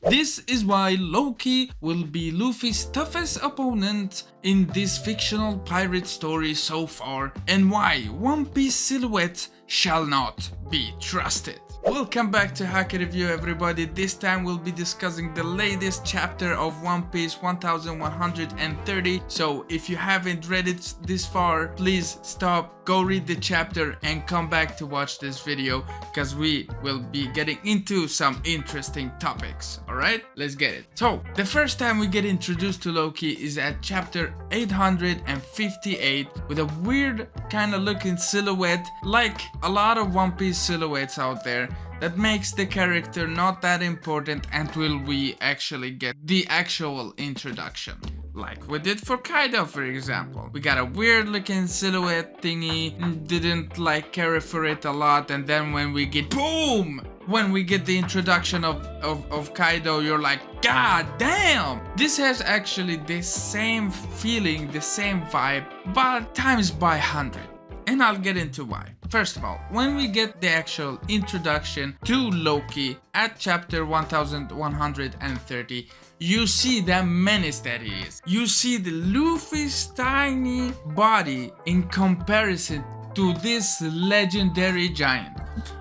This is why Loki will be Luffy's toughest opponent in this fictional pirate story so far, and why One Piece silhouette shall not be trusted. Welcome back to Haki Review, everybody. This time we'll be discussing the latest chapter of One Piece 1130. So if you haven't read it this far, please stop, go read the chapter and come back to watch this video, because we will be getting into some interesting topics. Alright, let's get it. So the first time we get introduced to Loki is at chapter 858 with a weird kind of looking silhouette, like a lot of One Piece silhouettes out there, that makes the character not that important until we actually get the actual introduction. Like we did for Kaido, for example. We got a weird looking silhouette thingy, didn't like care for it a lot, and then when we get boom! When we get the introduction of Kaido, you're like, god damn! This has actually the same feeling, the same vibe, but times by 100. And I'll get into why. First of all, when we get the actual introduction to Loki at chapter 1130, you see the menace that he is. You see the Luffy's tiny body in comparison to this legendary giant.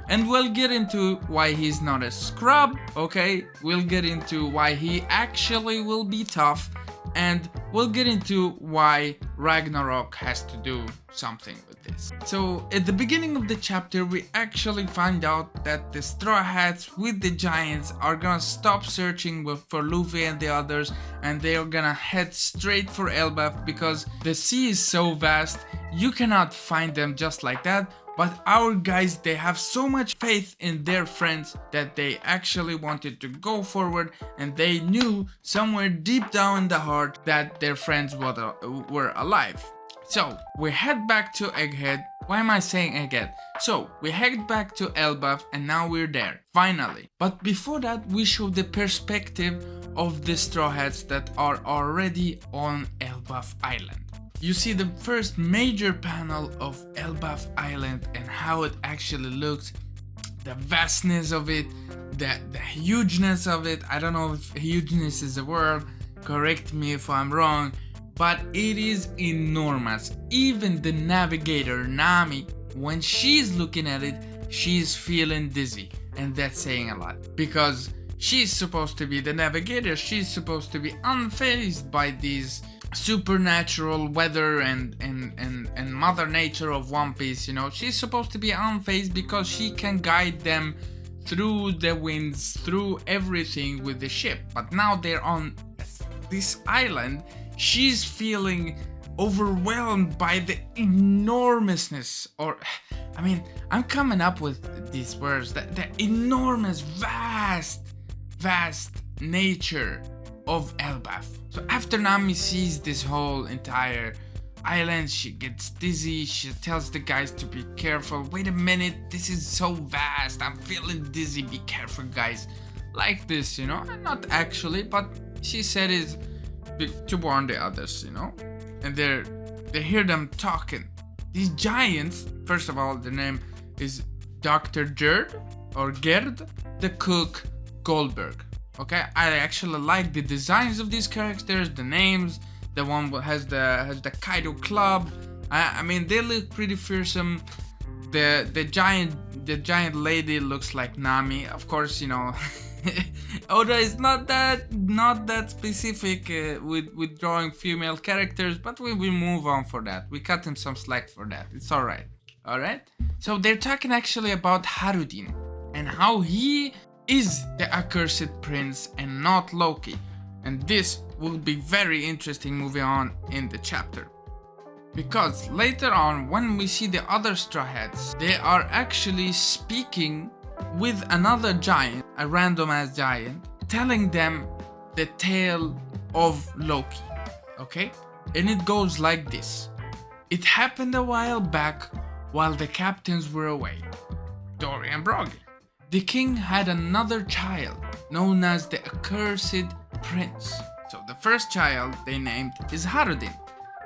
And we'll get into why he's not a scrub, okay? We'll get into why he actually will be tough. And we'll get into why Ragnarok has to do something with this. So at the beginning of the chapter, we actually find out that the Straw Hats with the giants are gonna stop searching for Luffy and the others, and they are gonna head straight for Elbaf, because the sea is so vast, you cannot find them just like that. But our guys, they have so much faith in their friends that they actually wanted to go forward, and they knew somewhere deep down in the heart that their friends were alive. So we head back to Egghead. Why am I saying Egghead? So we head back to Elbaf, and now we're there, finally. But before that, we show the perspective of the Straw Hats that are already on Elbaf Island. You see the first major panel of Elbaf Island and how it actually looks, the vastness of it, the hugeness of it. I don't know if hugeness is a word, correct me if I'm wrong, but it is enormous. Even the navigator Nami, when she's looking at it, she's feeling dizzy, and that's saying a lot, because she's supposed to be the navigator. She's supposed to be unfazed by these supernatural weather and mother nature of One Piece, you know. She's supposed to be unfazed because she can guide them through the winds, through everything with the ship. But now they're on this island, she's feeling overwhelmed by the enormousness, or I mean, I'm coming up with these words, the enormous, vast nature of Elbaf. So after Nami sees this whole entire island, she gets dizzy. She tells the guys to be careful. Wait a minute, this is so vast, I'm feeling dizzy, be careful guys. Like this, you know, not actually, but she said it to warn the others, you know. And they hear them talking. These giants, first of all, the name is Dr. Gerd or Gerd, the cook, Goldberg. Okay, I actually like the designs of these characters, the names. The one has the Kaido Club. I mean, they look pretty fearsome. The giant lady looks like Nami. Of course, you know, Oda is not that specific with drawing female characters, but we will move on for that. We cut him some slack for that. It's alright. Alright? So they're talking actually about Harudin and how he is the accursed prince and not Loki. And this will be very interesting moving on in the chapter. Because later on, when we see the other Straw Hats, they are actually speaking with another giant, a random ass giant, telling them the tale of Loki. Okay? And it goes like this. It happened a while back while the captains were away, Dory and Broggy. The king had another child known as the accursed prince. So the first child they named is Harudin.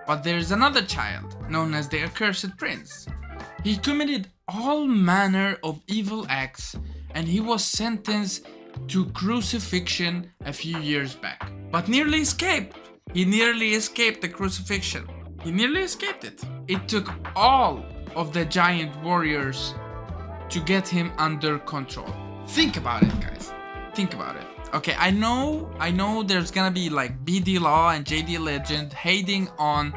But there's another child known as the accursed prince. He committed all manner of evil acts, and he was sentenced to crucifixion a few years back, but nearly escaped. He nearly escaped the crucifixion. He nearly escaped it. It took all of the giant warriors to get him under control. Think about it, guys. Think about it. Okay, I know there's gonna be like BD Law and JD Legend hating on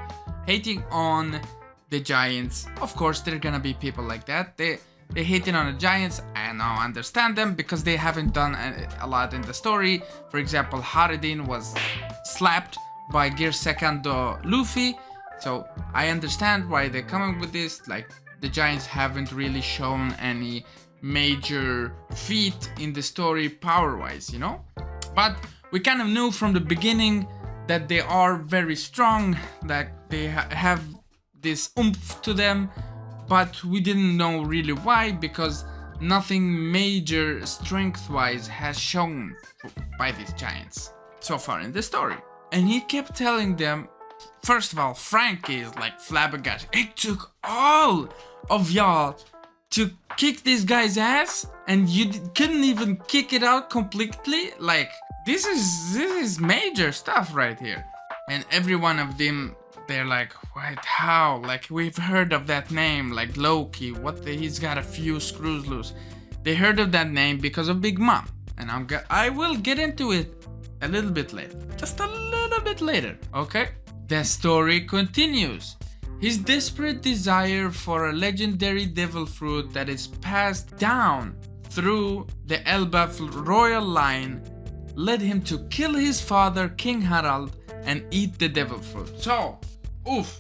the giants. Of course, there are gonna be people like that. They hating on the giants. I now understand them because they haven't done a lot in the story. For example, Haridin was slapped by Gear Secando Luffy. So I understand why they're coming with this. Like, the giants haven't really shown any major feat in the story power-wise, you know? But we kind of knew from the beginning that they are very strong, that they have this oomph to them, but we didn't know really why, because nothing major strength-wise has shown by these giants so far in the story. And he kept telling them, first of all, Frankie is like flabbergasted. It took all of y'all to kick this guy's ass, and you couldn't even kick it out completely. Like, this is major stuff right here. And every one of them, they're like, what? How? Like, we've heard of that name, like Loki. He's got a few screws loose. They heard of that name because of Big Mom, and I will get into it a little bit later, just a little bit later. Okay. The story continues. His desperate desire for a legendary devil fruit that is passed down through the Elbaf royal line led him to kill his father, King Harald, and eat the devil fruit. So,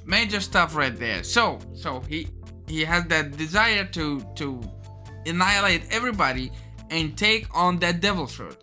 major stuff right there. So he has that desire to annihilate everybody and take on that devil fruit.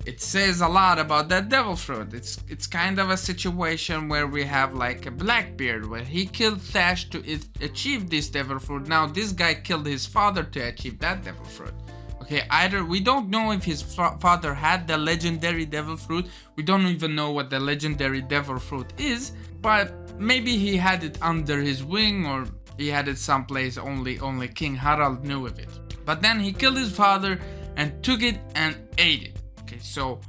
It says a lot about that devil fruit. It's kind of a situation where we have like a Blackbeard, where he killed Thatch to achieve this devil fruit. Now this guy killed his father to achieve that devil fruit. Okay, either we don't know if his father had the legendary devil fruit. We don't even know what the legendary devil fruit is, but maybe he had it under his wing, or he had it someplace only King Harald knew of it. But then he killed his father and took it and ate it. Okay, so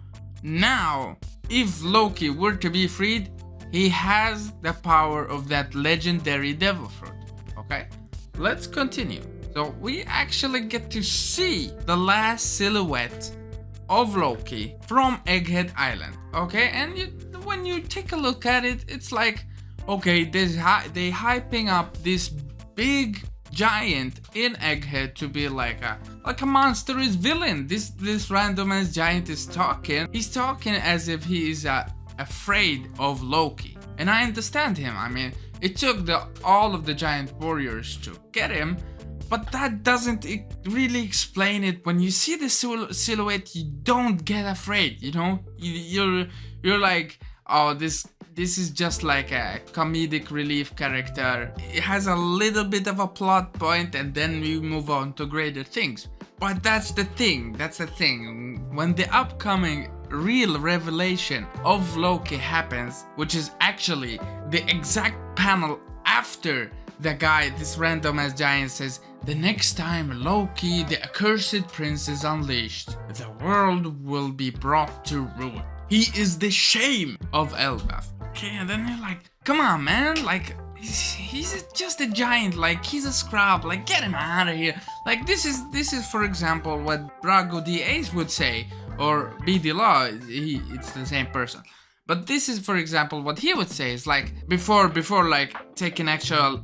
now if Loki were to be freed, he has the power of that legendary devil fruit. Okay, let's continue. So we actually get to see the last silhouette of Loki from Egghead Island. Okay, and when you take a look at it, it's like, okay, they hyping up this big giant in Egghead to be like a monstrous villain. This random ass giant is talking. He's talking as if he is afraid of Loki, and I understand him. I mean, it took all of the giant warriors to get him, but that doesn't really explain it. When you see the silhouette, you don't get afraid. You know, you're like, oh, this is just like a comedic relief character. It has a little bit of a plot point, and then we move on to greater things. But that's the thing. When the upcoming real revelation of Loki happens, which is actually the exact panel after the guy, this random ass giant, says, the next time Loki, the accursed prince, is unleashed, the world will be brought to ruin. He is the shame of Elbaf. Okay, and then you're like, come on, man, like, he's just a giant, like, he's a scrub, like, get him out of here. Like, this is for example what Brago the Ace would say, or BD Law, it's the same person. But this is, for example, what he would say is like, before like taking an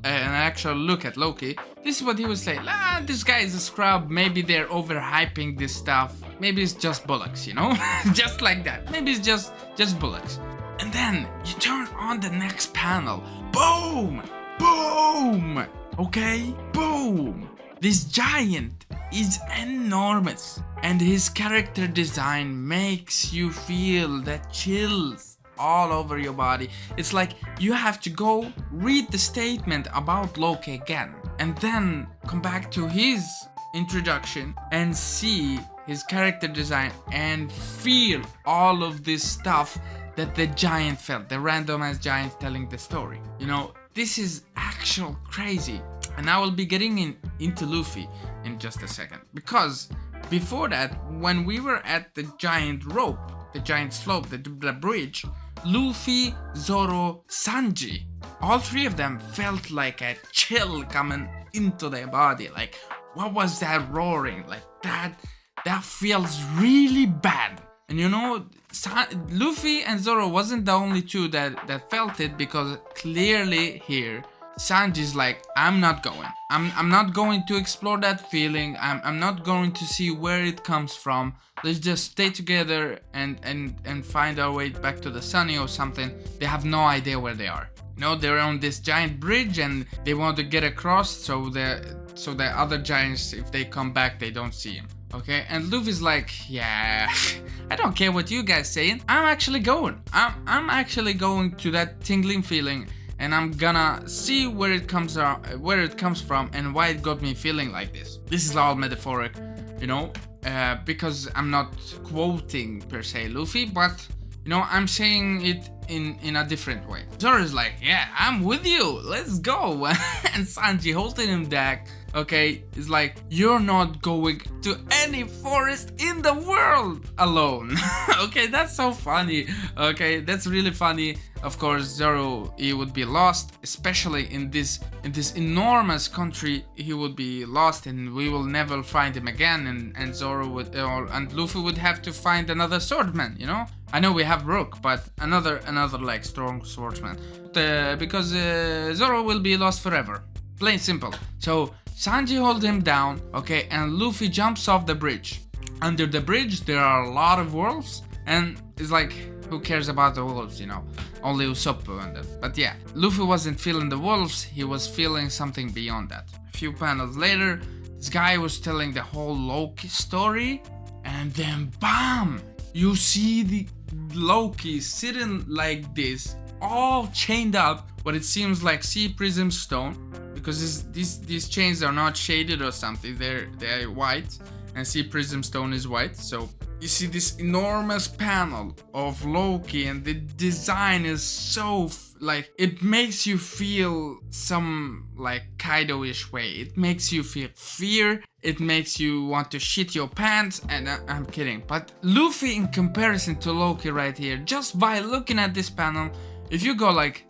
actual look at Loki, this is what he would say. This guy is a scrub, maybe they're overhyping this stuff, maybe it's just bullocks, you know? Just like that, maybe it's just bullocks. And then you turn on the next panel, boom, boom, okay, boom. This giant is enormous, and his character design makes you feel the chills all over your body. It's like you have to go read the statement about Loki again, and then come back to his introduction and see his character design and feel all of this stuff that the giant felt, the random ass giant telling the story. You know, this is actual crazy. And I will be getting into Luffy in just a second, because before that, when we were at the giant rope, the giant slope, the bridge, Luffy, Zoro, Sanji, all three of them felt like a chill coming into their body. Like, what was that roaring? Like, that feels really bad. And you know, Luffy and Zoro wasn't the only two that felt it, because clearly here Sanji's like, I'm not going. I'm not going to explore that feeling. I'm not going to see where it comes from. Let's just stay together and find our way back to the Sunny or something. They have no idea where they are. You know, they're on this giant bridge and they want to get across, so the other giants, if they come back, they don't see him. Okay, and Luffy's like, yeah, I don't care what you guys saying. I'm actually going. I'm actually going to that tingling feeling, and I'm gonna see where it comes from and why it got me feeling like this. This is all metaphoric, you know, because I'm not quoting per se Luffy, but you know, I'm saying it in a different way. Zoro's like, yeah, I'm with you, let's go. And Sanji holding him back, okay, is like, you're not going to any forest in the world alone. Okay, that's so funny. Okay, that's really funny. Of course, Zoro, he would be lost, especially in this enormous country. He would be lost, and we will never find him again. And Zoro would, and Luffy would have to find another swordman. You know, I know we have Brook, but another like strong swordsman. Because Zoro will be lost forever. Plain simple. So Sanji holds him down, okay, and Luffy jumps off the bridge. Under the bridge, there are a lot of wolves, and it's like, who cares about the wolves, you know? Only Usopp and them. But yeah, Luffy wasn't feeling the wolves, he was feeling something beyond that. A few panels later, this guy was telling the whole Loki story, and then BAM! You see the Loki sitting like this, all chained up, what it seems like sea prism stone, because these chains are not shaded or something, they're white, and sea prism stone is white. So you see this enormous panel of Loki, and the design is so like, it makes you feel some like Kaido-ish way. It makes you feel fear, it makes you want to shit your pants, and I'm kidding, but Luffy, in comparison to Loki right here, just by looking at this panel, if you go like,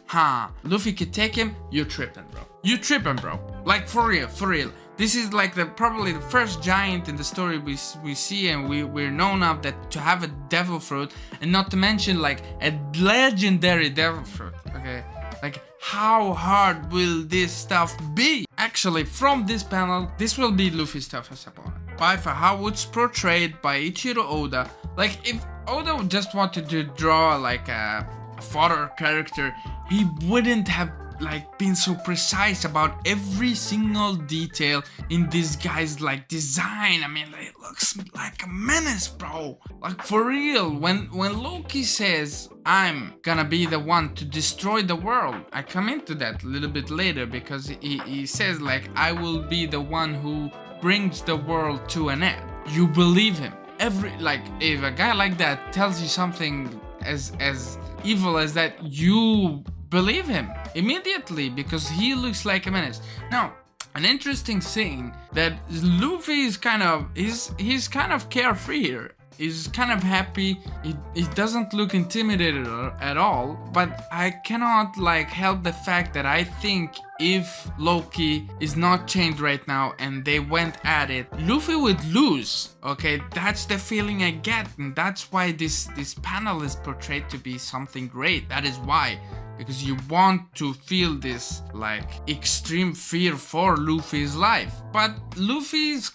Luffy could take him, you're tripping, bro. You tripping, bro. Like, for real. This is like probably the first giant in the story we see, and we're known of that to have a devil fruit, and not to mention like a legendary devil fruit. Okay, like, how hard will this stuff be? Actually, from this panel, this will be Luffy's toughest opponent by far. How it's portrayed by Ichiro Oda. Like, if Oda just wanted to draw like a fodder character, he wouldn't have like been so precise about every single detail in this guy's like design. I mean, like, it looks like a menace, bro. Like, for real, when Loki says, I'm gonna be the one to destroy the world, I come into that a little bit later, because he says like, I will be the one who brings the world to an end. You believe him. If a guy like that tells you something as evil as that, you believe him immediately, because he looks like a menace. Now, an interesting thing that Luffy is he's kind of carefree here. He's kind of happy. He doesn't look intimidated at all. But I cannot like help the fact that I think if Loki is not chained right now and they went at it, Luffy would lose. Okay, that's the feeling I get, and that's why this panel is portrayed to be something great. That is why. Because you want to feel this like extreme fear for Luffy's life. But Luffy is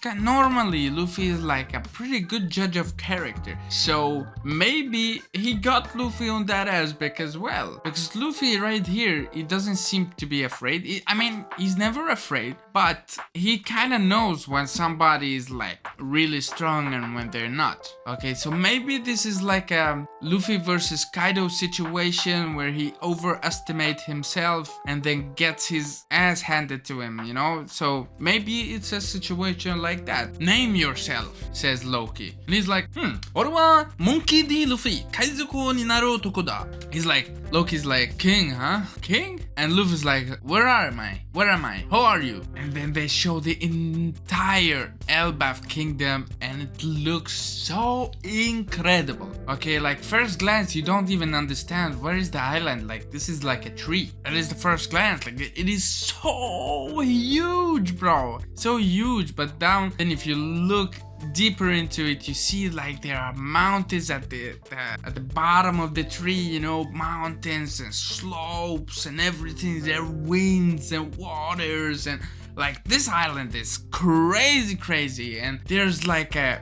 like a pretty good judge of character. So maybe he got Luffy on that aspect as well. Because Luffy right here, he doesn't seem to be afraid. I mean, he's never afraid, but he kind of knows when somebody is like really strong and when they're not. Okay, so maybe this is like a Luffy versus Kaido situation where he overestimates himself and then gets his ass handed to him, you know? So maybe it's a situation like that. Name yourself, says Loki. And he's like, 俺はモンキー D. ルフィ、海賊王になる男だ. He's like, Loki's like, king, huh? King? And Luffy's like, where am I? Where am I? Who are you? And then they show the entire Elbaf kingdom, and it looks so incredible. Okay, like first glance, you don't even understand where is the island. Like this is like a tree. That is the first glance. Like it is so huge, bro. So huge. But then if you look deeper into it, you see like there are mountains at the bottom of the tree, you know, mountains and slopes and everything. There are winds and waters, and like this island is crazy. And there's like a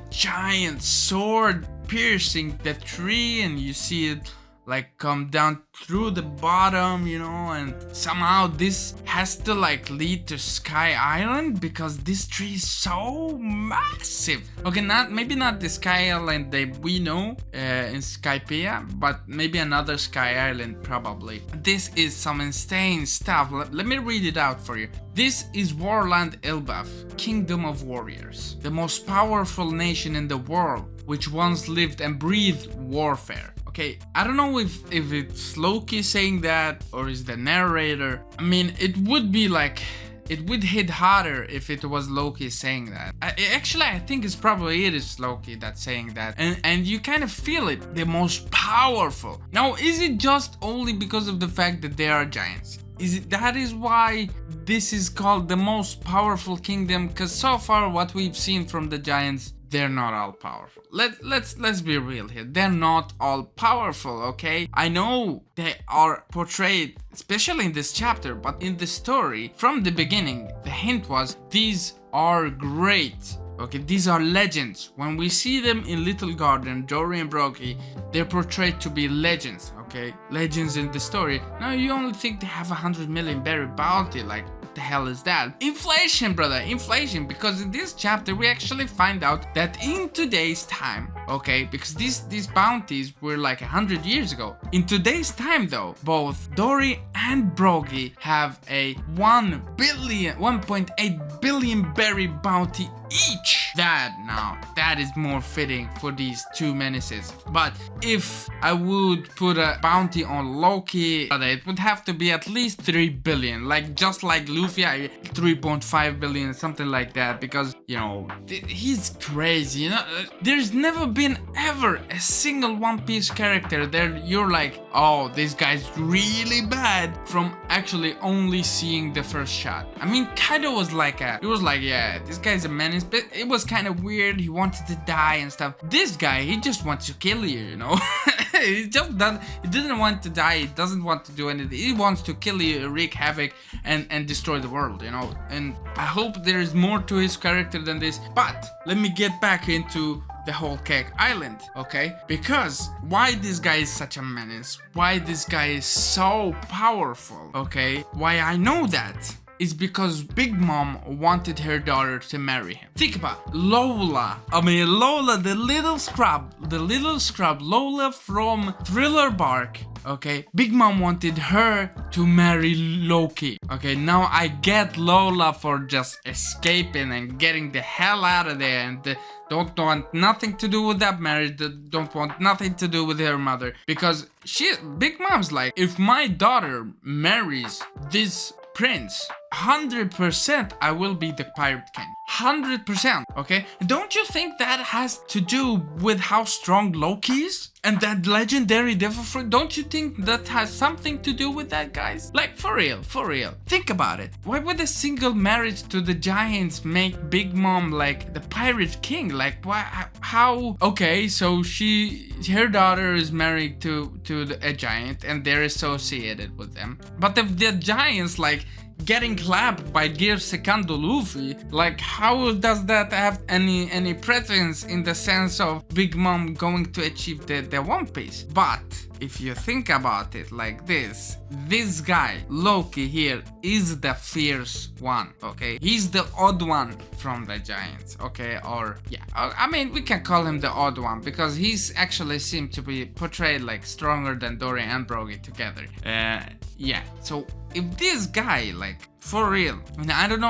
giant sword piercing the tree, and you see it like come down through the bottom, you know, and somehow this has to like lead to Sky Island because this tree is so massive. Okay, maybe not the Sky Island that we know in Skypiea, but maybe another Sky Island probably. This is some insane stuff. Let me read it out for you. This is Warland Elbaf, Kingdom of Warriors, the most powerful nation in the world, which once lived and breathed warfare. Okay, I don't know if it's Loki saying that or is the narrator. I mean, it would be like, it would hit harder if it was Loki saying that. Actually, I think it's probably it is Loki that's saying that. And you kind of feel it, the most powerful. Now, is it just only because of the fact that they are giants? That is why this is called the most powerful kingdom? Because so far what we've seen from the giants, they're not all powerful. Let's be real here. They're not all powerful, okay? I know they are portrayed, especially in this chapter, but in the story, from the beginning, the hint was these are great. Okay, these are legends. When we see them in Little Garden, Dory and Broggy, they're portrayed to be legends, okay? Legends in the story. Now you only think they have 100 million berry bounty, like what the hell is that? Inflation, brother, inflation, because in this chapter we actually find out that in today's time, okay, because these bounties were like 100 years ago. In today's time though, both Dory and Broggy have a 1.8 billion berry bounty each. That is more fitting for these two menaces. But if I would put a bounty on Loki, it would have to be at least 3 billion, like just like Luffy, 3.5 billion, something like that, because you know he's crazy. You know, there's never been ever a single One Piece character that you're like, oh, this guy's really bad, from actually only seeing the first shot. I mean, Kaido was like yeah, this guy's a menace, but it was kind of weird. He wanted to die and stuff. This guy, he just wants to kill you, you know. He didn't want to die. He doesn't want to do anything. He wants to kill you, wreak havoc, and destroy the world, you know. And I hope there is more to his character than this. But let me get back into the whole Cake Island, okay? Because why this guy is such a menace, why this guy is so powerful, okay? Why I know that is because Big Mom wanted her daughter to marry him. Think about Lola, the little scrub, Lola from Thriller Bark. Okay, Big Mom wanted her to marry Loki. Okay, now I get Lola for just escaping and getting the hell out of there, and don't want nothing to do with that marriage, don't want nothing to do with her mother, because Big Mom's like, if my daughter marries this prince, 100% I will be the pirate king. 100%, okay? Don't you think that has to do with how strong Loki is? And that legendary devil fruit? Don't you think that has something to do with that, guys? Like, for real. Think about it. Why would a single marriage to the giants make Big Mom like the pirate king? Like, why? How? Okay, so her daughter is married to a giant and they're associated with them. But if the giants like getting clapped by Gear Secando Luffy, like how does that have any presence in the sense of Big Mom going to achieve the One Piece? But if you think about it like this guy, Loki here, is the fierce one, okay? He's the odd one from the giants, okay? Or, yeah, I mean, we can call him the odd one because he's actually seemed to be portrayed like stronger than Dory and Broggy together. Yeah, so if this guy like for real. And I don't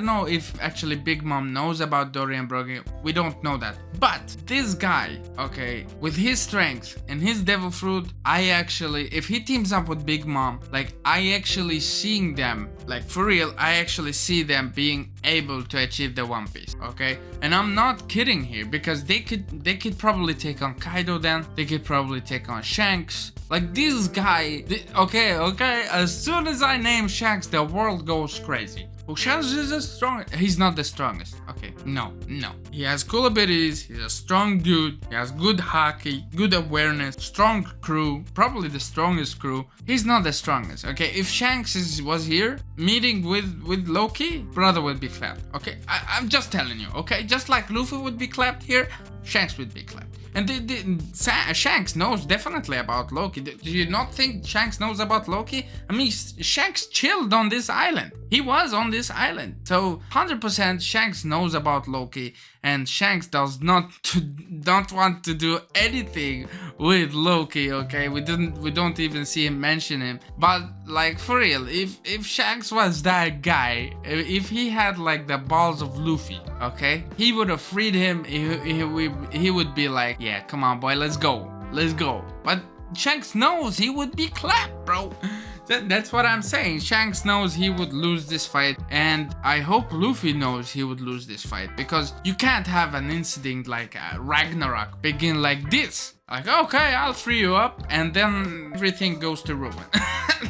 know if actually Big Mom knows about Dory and Brogy. We don't know that. But this guy, okay, with his strength and his devil fruit, I actually, if he teams up with Big Mom, like I actually seeing them, like for real, I actually see them being able to achieve the One Piece, okay? And I'm not kidding here, because they could probably take on Kaido then, they could probably take on Shanks. Like this guy, okay, as soon as I name Shanks, the world goes crazy. Oh, Shanks is the strongest. He's not the strongest. Okay, no. He has cool abilities, he's a strong dude, he has good haki, good awareness, strong crew, probably the strongest crew. He's not the strongest, okay? If Shanks was here, meeting with Loki, brother would be clapped, okay? I'm just telling you, okay? Just like Luffy would be clapped here, Shanks would be clapped. And Shanks knows definitely about Loki. Do you not think Shanks knows about Loki? I mean, Shanks chilled on this island. He was on this island. So 100% Shanks knows about Loki, and Shanks does not want to do anything with Loki, okay? We don't even see him mention him. But like for real, if Shanks was that guy, if he had like the balls of Luffy, okay, he would have freed him. He would be like, yeah, come on boy, let's go. But Shanks knows he would be clapped, bro. That's what I'm saying. Shanks knows he would lose this fight, and I hope Luffy knows he would lose this fight, because you can't have an incident like Ragnarok begin like this. Like, okay, I'll free you up, and then everything goes to ruin.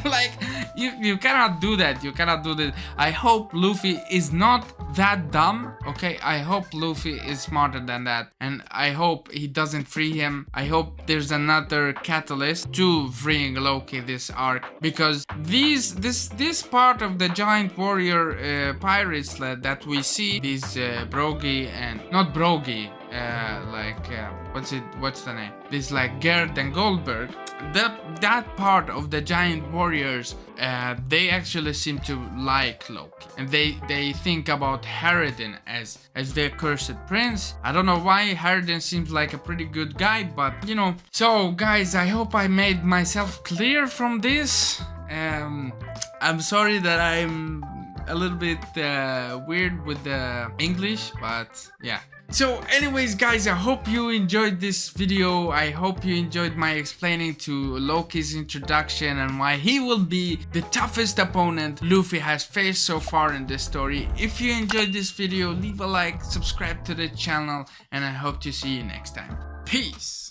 Like, you cannot do that. You cannot do that. I hope Luffy is not that dumb, okay? I hope Luffy is smarter than that, and I hope he doesn't free him. I hope there's another catalyst to freeing Loki this arc, because this part of the giant warrior pirates that we see, these Brogy and not Brogy, what's the name? This like Gerd and Goldberg. That part of the giant warriors, they actually seem to like Loki, and they think about Harridan as their cursed prince. I don't know why. Harridan seems like a pretty good guy, but you know. So guys, I hope I made myself clear from this. I'm sorry that I'm a little bit weird with the English, but yeah. So anyways guys, I hope you enjoyed this video. I hope you enjoyed my explaining to Loki's introduction and why he will be the toughest opponent Luffy has faced so far in this story. If you enjoyed this video, leave a like, subscribe to the channel, and I hope to see you next time. Peace!